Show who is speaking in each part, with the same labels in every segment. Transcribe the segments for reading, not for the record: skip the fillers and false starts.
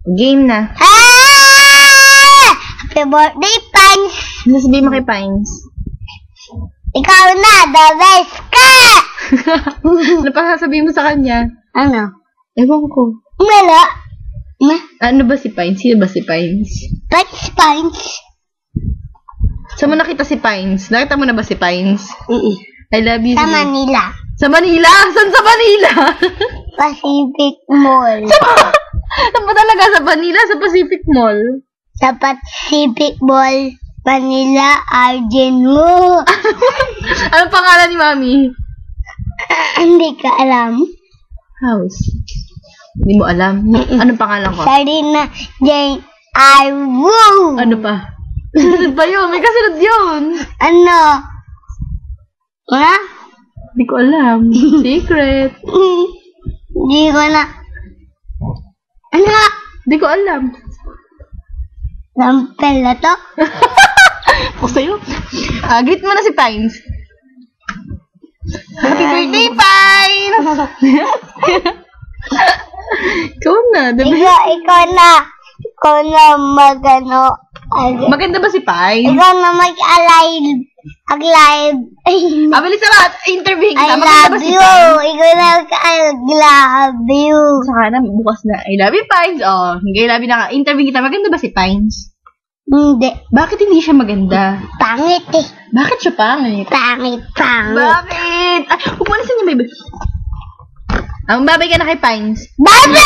Speaker 1: Game na.
Speaker 2: Happy birthday, Pines!
Speaker 1: Ano sabihin mo kay Pines?
Speaker 2: Ikaw na, the best ka!
Speaker 1: Ano pa sasabihin mo sa kanya?
Speaker 2: Ano?
Speaker 1: Ewan ko.
Speaker 2: Wala.
Speaker 1: Ano ba si Pines? Sino ba si Pines?
Speaker 2: Pines.
Speaker 1: Saan mo nakita si Pines? Nakita mo na ba si Pines? I love you.
Speaker 2: Sa Manila.
Speaker 1: Sa Manila? Saan sa Manila?
Speaker 2: Pacific Mall.
Speaker 1: Saan ba talaga sa Manila? Sa Pacific Mall?
Speaker 2: Sa Pacific Mall, Manila, Argeno.
Speaker 1: Anong pangalan ni Mami?
Speaker 2: Hindi ka alam.
Speaker 1: House. Hindi mo alam? Anong pangalan ko?
Speaker 2: Sarina Jane Arwo.
Speaker 1: Ano pa? Kasunod ba yun? May kasunod yun.
Speaker 2: Ano? Ha?
Speaker 1: Hindi ko alam. Secret.
Speaker 2: Hindi ko na. Ano?
Speaker 1: Hindi ko alam.
Speaker 2: Lampel na to?
Speaker 1: O sa'yo. Greet mo na si Pines. Happy birthday, Pines! Ikaw na.
Speaker 2: Ikaw na magano.
Speaker 1: Maganda ba si Pines?
Speaker 2: Ikaw na mag-alive.
Speaker 1: Bilis na interview kita.
Speaker 2: I
Speaker 1: Maganda ba
Speaker 2: love
Speaker 1: si
Speaker 2: you.
Speaker 1: Pines?
Speaker 2: Ikaw na mag-love you.
Speaker 1: Saka na, bukas na. I love you, Pines. Oh, I love you na. Interview kita. Maganda ba si Pines?
Speaker 2: Hindi.
Speaker 1: Bakit hindi siya maganda?
Speaker 2: Pangit eh.
Speaker 1: Bakit siya pangit?
Speaker 2: Pangit.
Speaker 1: Bakit? Ay, huwag mo na sa niya, baby. Ang babay ka na kay Pines.
Speaker 2: Baby!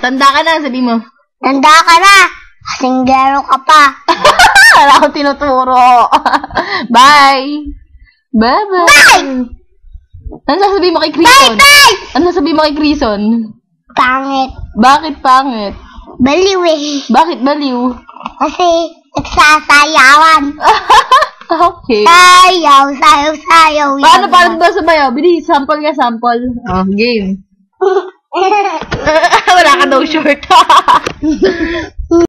Speaker 1: Tanda ka na, sabi mo.
Speaker 2: Tanda ka na. Kasinggero ka pa.
Speaker 1: Wala akong tinuturo. Bye! Bye-bye!
Speaker 2: Bye!
Speaker 1: Ano sasabihin mo kay Grison?
Speaker 2: Bye!
Speaker 1: Ano sasabihin mo kay Grison?
Speaker 2: Pangit.
Speaker 1: Bakit pangit?
Speaker 2: Baliw eh.
Speaker 1: Bakit baliw?
Speaker 2: Kasi nagsasayawan.
Speaker 1: Okay.
Speaker 2: Sayaw.
Speaker 1: Paano ba sabayaw? Bilis, sample nga, sample. Oh, game. Wala ka daw short.